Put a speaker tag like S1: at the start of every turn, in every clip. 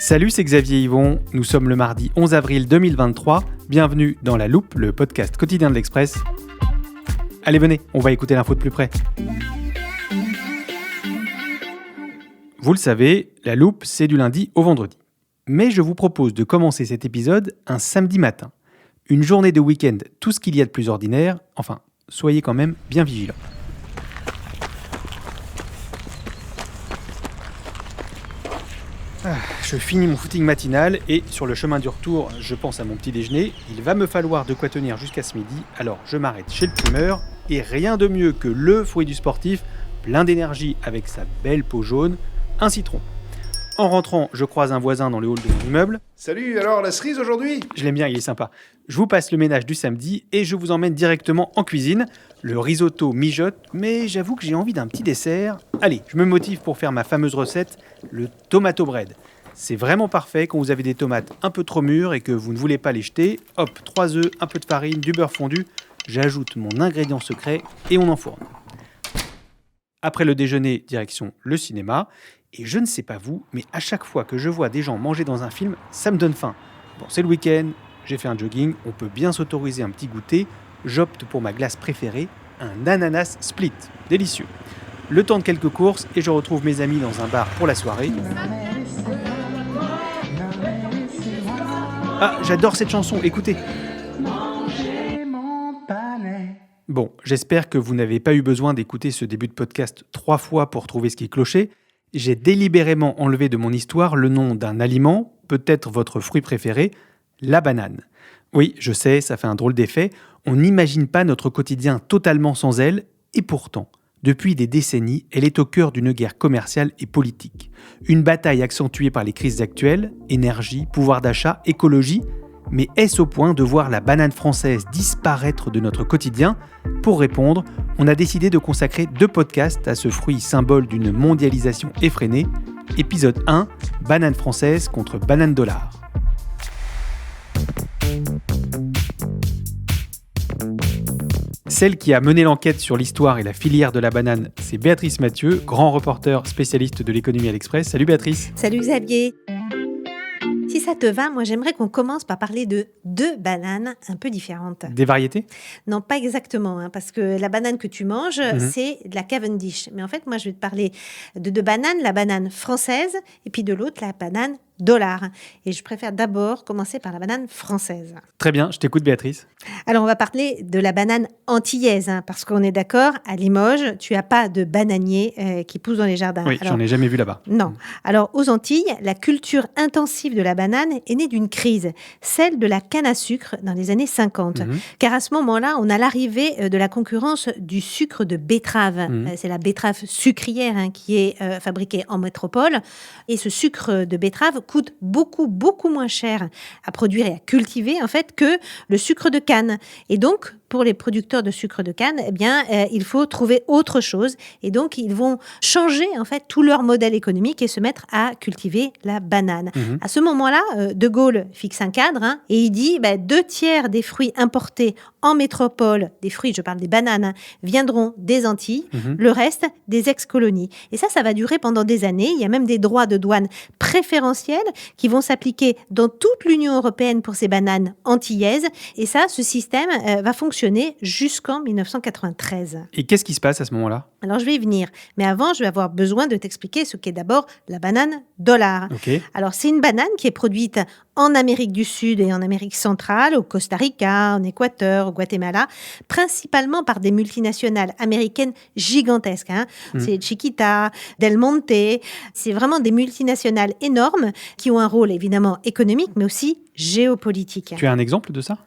S1: Salut, c'est Xavier Yvon. Nous sommes le mardi 11 avril 2023. Bienvenue dans La Loupe, le podcast quotidien de l'Express. Allez, venez, on va écouter l'info de plus près. Vous le savez, La Loupe, c'est du lundi au vendredi. Mais je vous propose de commencer cet épisode un samedi matin. Une journée de week-end, tout ce qu'il y a de plus ordinaire. Enfin, soyez quand même bien vigilants. Je finis mon footing matinal et sur le chemin du retour, je pense à mon petit déjeuner. Il va me falloir de quoi tenir jusqu'à ce midi, alors je m'arrête chez le primeur et rien de mieux que le fruit du sportif, plein d'énergie avec sa belle peau jaune, un citron. En rentrant, je croise un voisin dans le hall de mon immeuble.
S2: Salut, alors la cerise aujourd'hui ?
S1: Je l'aime bien, il est sympa. Je vous passe le ménage du samedi et je vous emmène directement en cuisine. Le risotto mijote, mais j'avoue que j'ai envie d'un petit dessert. Allez, je me motive pour faire ma fameuse recette, le tomato bread. C'est vraiment parfait quand vous avez des tomates un peu trop mûres et que vous ne voulez pas les jeter. Hop, 3 œufs, un peu de farine, du beurre fondu. J'ajoute mon ingrédient secret et on enfourne. Après le déjeuner, direction le cinéma. Et je ne sais pas vous, mais à chaque fois que je vois des gens manger dans un film, ça me donne faim. Bon, c'est le week-end, j'ai fait un jogging, on peut bien s'autoriser un petit goûter. J'opte pour ma glace préférée, un ananas split. Délicieux. Le temps de quelques courses et je retrouve mes amis dans un bar pour la soirée. Ah, j'adore cette chanson, écoutez. Bon, j'espère que vous n'avez pas eu besoin d'écouter ce début de podcast 3 fois pour trouver ce qui clochait. J'ai délibérément enlevé de mon histoire le nom d'un aliment, peut-être votre fruit préféré, la banane. Oui, je sais, ça fait un drôle d'effet. On n'imagine pas notre quotidien totalement sans elle, et pourtant, depuis des décennies, elle est au cœur d'une guerre commerciale et politique. Une bataille accentuée par les crises actuelles, énergie, pouvoir d'achat, écologie. Mais est-ce au point de voir la banane française disparaître de notre quotidien ? Pour répondre, on a décidé de consacrer 2 podcasts à ce fruit symbole d'une mondialisation effrénée. Épisode 1, banane française contre banane dollar. Celle qui a mené l'enquête sur l'histoire et la filière de la banane, c'est Béatrice Mathieu, grand reporter spécialiste de l'économie à l'Express. Salut Béatrice.
S3: Salut Xavier. Si ça te va, moi j'aimerais qu'on commence par parler de 2 bananes un peu différentes.
S1: Des variétés ?
S3: Non, pas exactement, parce que la banane que tu manges, c'est de la Cavendish. Mais en fait, moi je vais te parler de 2 bananes, la banane française et puis de l'autre, la banane dollar. Et je préfère d'abord commencer par la banane française.
S1: Très bien, je t'écoute Béatrice.
S3: Alors on va parler de la banane antillaise, parce qu'on est d'accord, à Limoges, tu n'as pas de bananier qui pousse dans les jardins.
S1: Oui, j'en ai jamais vu là-bas.
S3: Non. Alors aux Antilles, la culture intensive de la banane est née d'une crise, celle de la canne à sucre dans les années 50. Car à ce moment-là, on a l'arrivée de la concurrence du sucre de betterave. C'est la betterave sucrière qui est fabriquée en métropole. Et ce sucre de betterave coûte beaucoup, beaucoup moins cher à produire et à cultiver en fait que le sucre de canne. Et donc, pour les producteurs de sucre de canne, il faut trouver autre chose. Et donc, ils vont changer en fait tout leur modèle économique et se mettre à cultiver la banane. À ce moment-là, De Gaulle fixe un cadre et il dit 2/3 des fruits importés en métropole, des fruits, je parle des bananes, viendront des Antilles, le reste des ex-colonies. Et ça va durer pendant des années. Il y a même des droits de douane préférentiels qui vont s'appliquer dans toute l'Union européenne pour ces bananes antillaises. Et ça, ce système va fonctionner jusqu'en 1993.
S1: Et qu'est-ce qui se passe à ce moment-là ?
S3: Alors, je vais y venir. Mais avant, je vais avoir besoin de t'expliquer ce qu'est d'abord la banane dollar.
S1: Okay.
S3: Alors, c'est une banane qui est produite en Amérique du Sud et en Amérique centrale, au Costa Rica, en Équateur, au Guatemala, principalement par des multinationales américaines gigantesques. C'est Chiquita, Del Monte. C'est vraiment des multinationales énormes qui ont un rôle évidemment économique, mais aussi géopolitique.
S1: Tu as un exemple de ça ?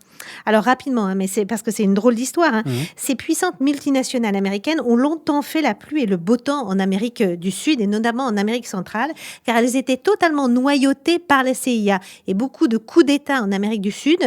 S3: Alors rapidement, mais c'est parce que c'est une drôle d'histoire. Ces puissantes multinationales américaines ont longtemps fait la pluie et le beau temps en Amérique du Sud et notamment en Amérique centrale, car elles étaient totalement noyautées par la CIA. Et beaucoup de coups d'État en Amérique du Sud,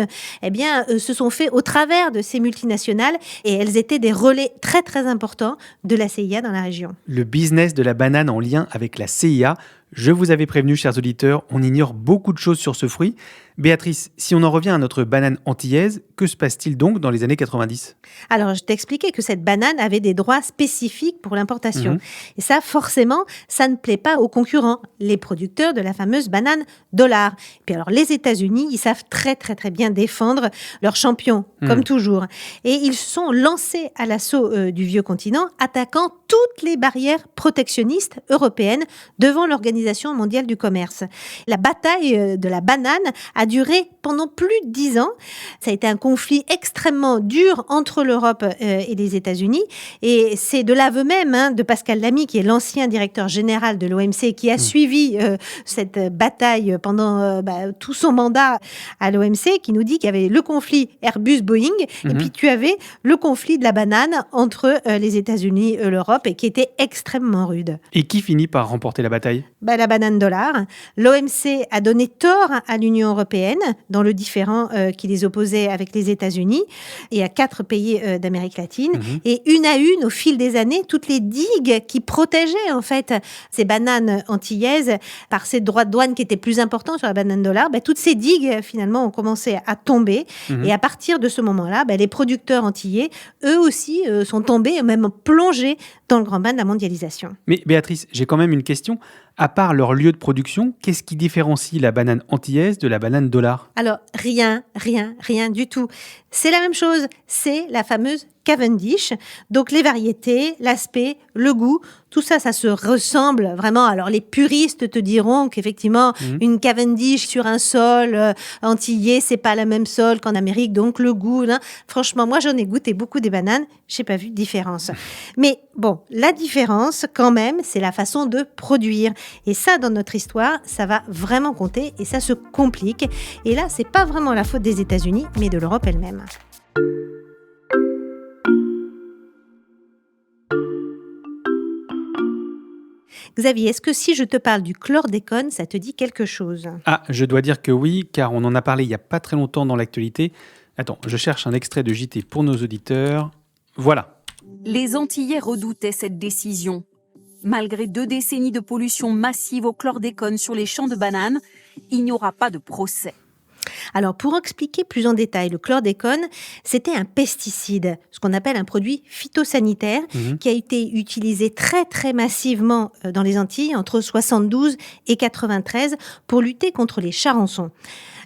S3: se sont faits au travers de ces multinationales et elles étaient des relais très très importants de la CIA dans la région.
S1: Le business de la banane en lien avec la CIA. Je vous avais prévenu, chers auditeurs, on ignore beaucoup de choses sur ce fruit. Béatrice, si on en revient à notre banane antillaise, que se passe-t-il donc dans les années 90 ?
S3: Alors, je t'expliquais que cette banane avait des droits spécifiques pour l'importation. Et ça, forcément, ça ne plaît pas aux concurrents, les producteurs de la fameuse banane dollar. Et puis alors, les États-Unis, ils savent très, très, très bien défendre leurs champions, comme toujours. Et ils se sont lancés à l'assaut du vieux continent, attaquant toutes les barrières protectionnistes européennes devant l'Organisation mondiale du commerce. La bataille de la banane a duré pendant plus de 10 ans. Ça a été un conflit extrêmement dur entre l'Europe et les États-Unis. Et c'est de l'aveu même de Pascal Lamy, qui est l'ancien directeur général de l'OMC, qui a suivi cette bataille pendant tout son mandat à l'OMC, qui nous dit qu'il y avait le conflit Airbus-Boeing, et puis tu avais le conflit de la banane entre les États-Unis et l'Europe, et qui était extrêmement rude.
S1: Et qui finit par remporter la bataille ?
S3: La banane dollar. L'OMC a donné tort à l'Union européenne dans le différend qui les opposait avec les États-Unis et à 4 pays d'Amérique latine. Et une à une, au fil des années, toutes les digues qui protégeaient en fait ces bananes antillaises par ces droits de douane qui étaient plus importants sur la banane dollar, toutes ces digues finalement ont commencé à tomber. Et à partir de ce moment-là, les producteurs antillais, eux aussi, sont tombés, même plongés dans le grand bain de la mondialisation.
S1: Mais Béatrice, j'ai quand même une question. À part leur lieu de production, qu'est-ce qui différencie la banane antillaise de la banane dollar ?
S3: Alors, rien du tout. C'est la même chose, c'est la fameuse Cavendish. Donc, les variétés, l'aspect, le goût, tout ça, ça se ressemble vraiment. Alors, les puristes te diront qu'effectivement, une Cavendish sur un sol antillais, c'est pas le même sol qu'en Amérique. Donc, le goût, franchement, moi, j'en ai goûté beaucoup des bananes. J'ai pas vu de différence. Mais bon, la différence, quand même, c'est la façon de produire. Et ça, dans notre histoire, ça va vraiment compter et ça se complique. Et là, c'est pas vraiment la faute des États-Unis, mais de l'Europe elle-même. Xavier, est-ce que si je te parle du chlordécone, ça te dit quelque chose ?
S1: Ah, je dois dire que oui, car on en a parlé il n'y a pas très longtemps dans l'actualité. Attends, je cherche un extrait de JT pour nos auditeurs. Voilà.
S4: Les Antillais redoutaient cette décision. Malgré 2 décennies de pollution massive au chlordécone sur les champs de bananes, il n'y aura pas de procès.
S3: Alors, pour expliquer plus en détail, le chlordécone, c'était un pesticide, ce qu'on appelle un produit phytosanitaire, qui a été utilisé très, très massivement dans les Antilles entre 72 et 93 pour lutter contre les charançons.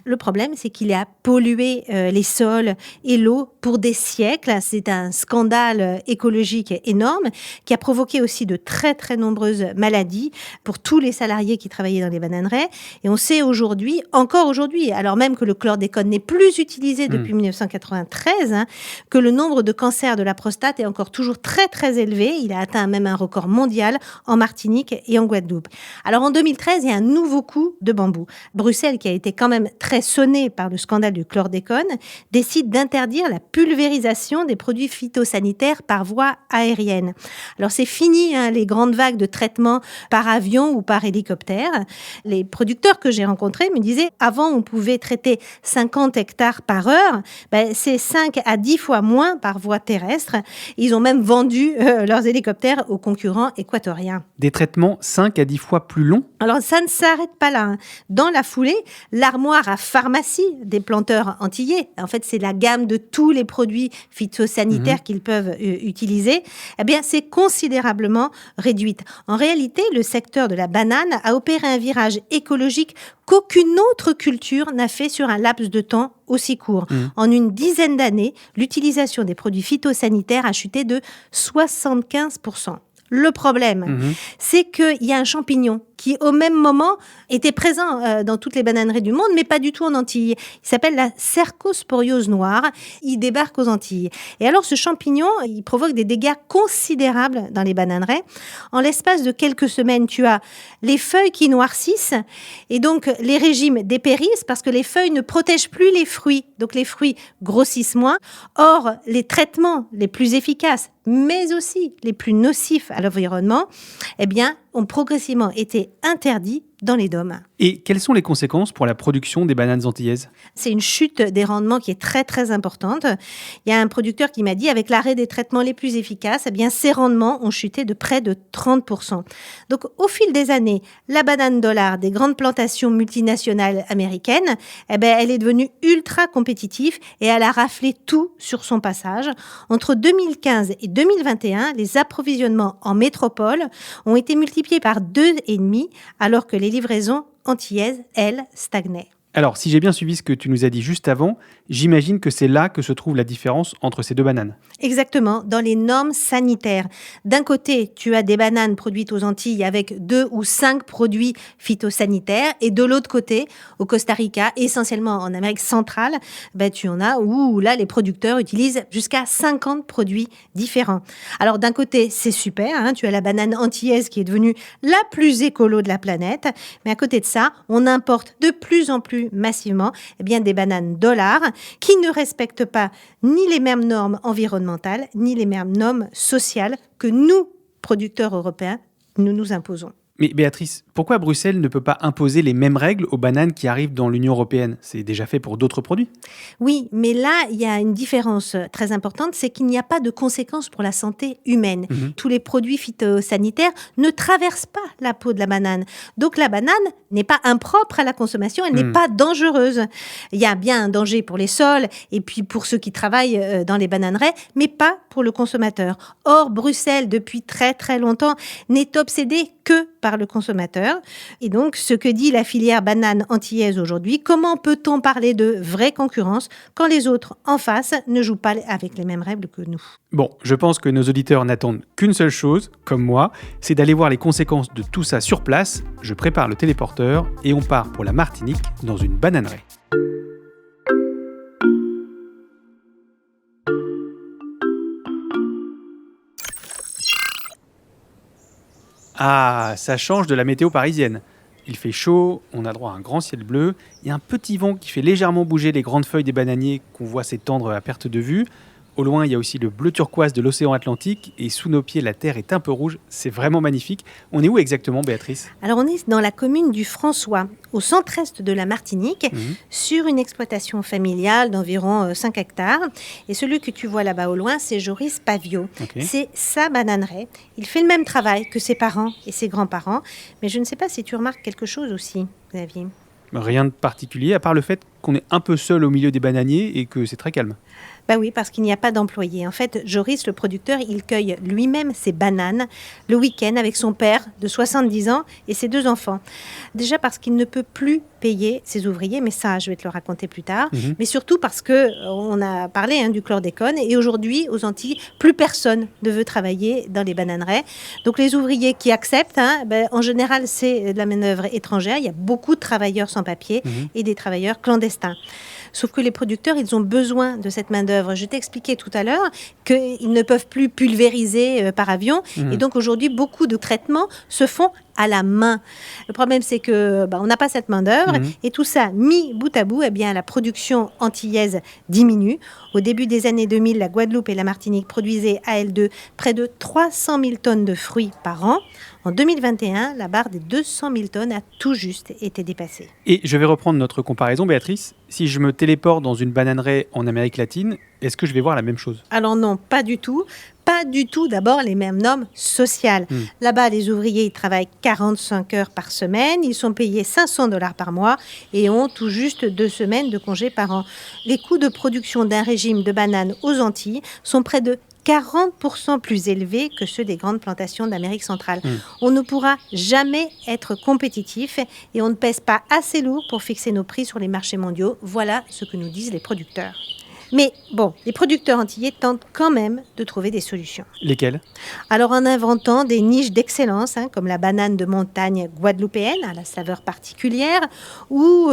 S3: Le problème, c'est qu'il a pollué les sols et l'eau pour des siècles. C'est un scandale écologique énorme qui a provoqué aussi de très, très nombreuses maladies pour tous les salariés qui travaillaient dans les bananeraies. Et on sait aujourd'hui, encore aujourd'hui, alors même que le chlordécone n'est plus utilisé depuis 1993, que le nombre de cancers de la prostate est encore toujours très, très élevé. Il a atteint même un record mondial en Martinique et en Guadeloupe. Alors en 2013, il y a un nouveau coup de bambou. Bruxelles, qui a été quand même très sonné par le scandale du chlordécone, décide d'interdire la pulvérisation des produits phytosanitaires par voie aérienne. Alors c'est fini les grandes vagues de traitement par avion ou par hélicoptère. Les producteurs que j'ai rencontrés me disaient avant on pouvait traiter 50 hectares par heure, c'est 5 à 10 fois moins par voie terrestre. Ils ont même vendu leurs hélicoptères aux concurrents équatoriens.
S1: Des traitements 5 à 10 fois plus longs ?
S3: Alors ça ne s'arrête pas là. Dans la foulée, l'armoire à pharmacie des planteurs antillais, en fait c'est la gamme de tous les produits phytosanitaires qu'ils peuvent utiliser, c'est considérablement réduite. En réalité, le secteur de la banane a opéré un virage écologique qu'aucune autre culture n'a fait sur un laps de temps aussi court. En une dizaine d'années, l'utilisation des produits phytosanitaires a chuté de 75%. Le problème, c'est qu'il y a un champignon qui, au même moment, était présent dans toutes les bananeraies du monde, mais pas du tout en Antilles. Il s'appelle la cercosporiose noire. Il débarque aux Antilles. Et alors, ce champignon, il provoque des dégâts considérables dans les bananeraies. En l'espace de quelques semaines, tu as les feuilles qui noircissent et donc les régimes dépérissent parce que les feuilles ne protègent plus les fruits. Donc, les fruits grossissent moins. Or, les traitements les plus efficaces, mais aussi les plus nocifs à l'environnement, ont progressivement été interdits dans les DOM.
S1: Et quelles sont les conséquences pour la production des bananes antillaises ?
S3: C'est une chute des rendements qui est très très importante. Il y a un producteur qui m'a dit, avec l'arrêt des traitements les plus efficaces, eh bien, ces rendements ont chuté de près de 30%. Donc au fil des années, la banane dollar des grandes plantations multinationales américaines, eh bien, elle est devenue ultra compétitive et elle a raflé tout sur son passage. Entre 2015 et 2021, les approvisionnements en métropole ont été multipliés par 2,5, alors que les livraisons antillaises, elles, stagnaient.
S1: Alors, si j'ai bien suivi ce que tu nous as dit juste avant, j'imagine que c'est là que se trouve la différence entre ces deux bananes.
S3: Exactement, dans les normes sanitaires. D'un côté, tu as des bananes produites aux Antilles avec 2 ou 5 produits phytosanitaires, et de l'autre côté, au Costa Rica, essentiellement en Amérique centrale, tu en as où là, les producteurs utilisent jusqu'à 50 produits différents. Alors d'un côté, c'est super, tu as la banane antillaise qui est devenue la plus écolo de la planète, mais à côté de ça, on importe de plus en plus massivement des bananes dollars qui ne respectent pas ni les mêmes normes environnementales, ni les mêmes normes sociales que nous, producteurs européens, nous imposons.
S1: Mais Béatrice, pourquoi Bruxelles ne peut pas imposer les mêmes règles aux bananes qui arrivent dans l'Union européenne ? C'est déjà fait pour d'autres produits.
S3: Oui, mais là, il y a une différence très importante, c'est qu'il n'y a pas de conséquences pour la santé humaine. Tous les produits phytosanitaires ne traversent pas la peau de la banane. Donc la banane n'est pas impropre à la consommation, elle n'est pas dangereuse. Il y a bien un danger pour les sols et puis pour ceux qui travaillent dans les bananeraies, mais pas pour le consommateur. Or, Bruxelles, depuis très très longtemps, n'est obsédée que par le consommateur. Et donc, ce que dit la filière banane antillaise aujourd'hui, comment peut-on parler de vraie concurrence quand les autres en face ne jouent pas avec les mêmes règles que nous ?
S1: Bon, je pense que nos auditeurs n'attendent qu'une seule chose, comme moi, c'est d'aller voir les conséquences de tout ça sur place. Je prépare le téléporteur et on part pour la Martinique dans une bananeraie. Ah, ça change de la météo parisienne. Il fait chaud, on a droit à un grand ciel bleu, il y a un petit vent qui fait légèrement bouger les grandes feuilles des bananiers qu'on voit s'étendre à perte de vue. Au loin, il y a aussi le bleu turquoise de l'océan Atlantique et sous nos pieds, la terre est un peu rouge. C'est vraiment magnifique. On est où exactement, Béatrice ?
S3: Alors, on est dans la commune du François, au centre-est de la Martinique, sur une exploitation familiale d'environ 5 hectares. Et celui que tu vois là-bas au loin, c'est Joris Pavio.
S1: Okay.
S3: C'est sa bananeraie. Il fait le même travail que ses parents et ses grands-parents. Mais je ne sais pas si tu remarques quelque chose aussi, Xavier.
S1: Rien de particulier, à part le fait qu'on est un peu seul au milieu des bananiers et que c'est très calme.
S3: Oui, parce qu'il n'y a pas d'employés. En fait, Joris, le producteur, il cueille lui-même ses bananes le week-end avec son père de 70 ans et ses 2 enfants. Déjà parce qu'il ne peut plus payer ses ouvriers, mais ça, je vais te le raconter plus tard. Mais surtout parce qu'on a parlé du chlordécone et aujourd'hui, aux Antilles, plus personne ne veut travailler dans les bananeraies. Donc les ouvriers qui acceptent, en général, c'est de la main-d'œuvre étrangère. Il y a beaucoup de travailleurs sans papier et des travailleurs clandestins. Sauf que les producteurs, ils ont besoin de cette main-d'œuvre. Je t'ai expliqué tout à l'heure qu'ils ne peuvent plus pulvériser par avion. Et donc aujourd'hui, beaucoup de traitements se font à la main. Le problème, c'est que on n'a pas cette main-d'œuvre. Et tout ça, mis bout à bout, la production antillaise diminue. Au début des années 2000, la Guadeloupe et la Martinique produisaient à elles deux près de 300 000 tonnes de fruits par an. En 2021, la barre des 200 000 tonnes a tout juste été dépassée.
S1: Et je vais reprendre notre comparaison, Béatrice. Si je me téléporte dans une bananeraie en Amérique latine, est-ce que je vais voir la même chose ?
S3: Alors non, pas du tout. Pas du tout, d'abord, les mêmes normes sociales. Là-bas, les ouvriers, ils travaillent 45 heures par semaine, ils sont payés $500 par mois et ont tout juste 2 semaines de congés par an. Les coûts de production d'un régime de bananes aux Antilles sont près de 40% plus élevés que ceux des grandes plantations d'Amérique centrale. On ne pourra jamais être compétitif et on ne pèse pas assez lourd pour fixer nos prix sur les marchés mondiaux. Voilà ce que nous disent les producteurs. Mais bon, les producteurs antillais tentent quand même de trouver des solutions.
S1: Lesquelles ?
S3: Alors en inventant des niches d'excellence, comme la banane de montagne guadeloupéenne, à la saveur particulière, ou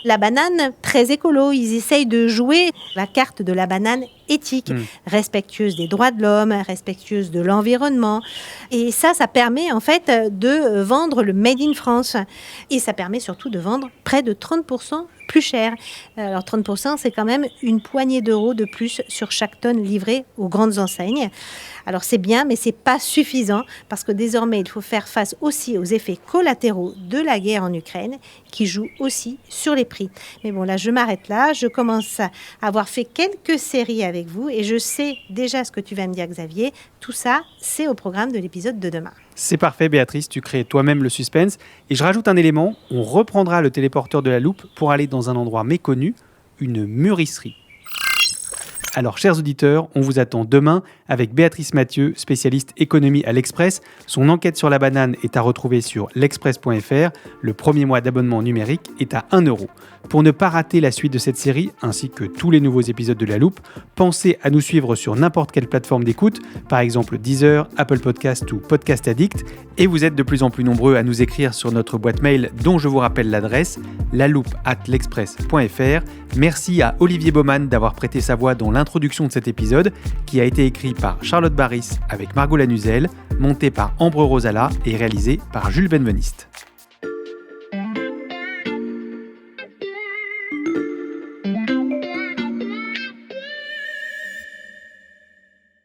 S3: la banane très écolo. Ils essayent de jouer la carte de la banane éthique, respectueuse des droits de l'homme, respectueuse de l'environnement. Et ça permet en fait de vendre le Made in France. Et ça permet surtout de vendre près de 30% plus cher. Alors 30%, c'est quand même une poignée d'euros de plus sur chaque tonne livrée aux grandes enseignes. Alors c'est bien, mais c'est pas suffisant parce que désormais il faut faire face aussi aux effets collatéraux de la guerre en Ukraine qui jouent aussi sur les prix. Mais bon, là je m'arrête là, je commence à avoir fait quelques séries avec vous et je sais déjà ce que tu vas me dire, Xavier. Tout ça, c'est au programme de l'épisode de demain.
S1: C'est parfait, Béatrice, tu crées toi-même le suspense. Et je rajoute un élément, on reprendra le téléporteur de la loupe pour aller dans un endroit méconnu, une mûrisserie. Alors, chers auditeurs, on vous attend demain avec Béatrice Mathieu, spécialiste économie à l'Express. Son enquête sur la banane est à retrouver sur l'express.fr. Le premier mois d'abonnement numérique est à 1 €. Pour ne pas rater la suite de cette série, ainsi que tous les nouveaux épisodes de La Loupe, pensez à nous suivre sur n'importe quelle plateforme d'écoute, par exemple Deezer, Apple Podcast ou Podcast Addict. Et vous êtes de plus en plus nombreux à nous écrire sur notre boîte mail dont je vous rappelle l'adresse, laloupe@l'express.fr. Merci à Olivier Baumann d'avoir prêté sa voix dans l'introduction de cet épisode, qui a été écrit par Charlotte Baris avec Margot Lanuzel, monté par Ambre Rosala et réalisé par Jules Benveniste.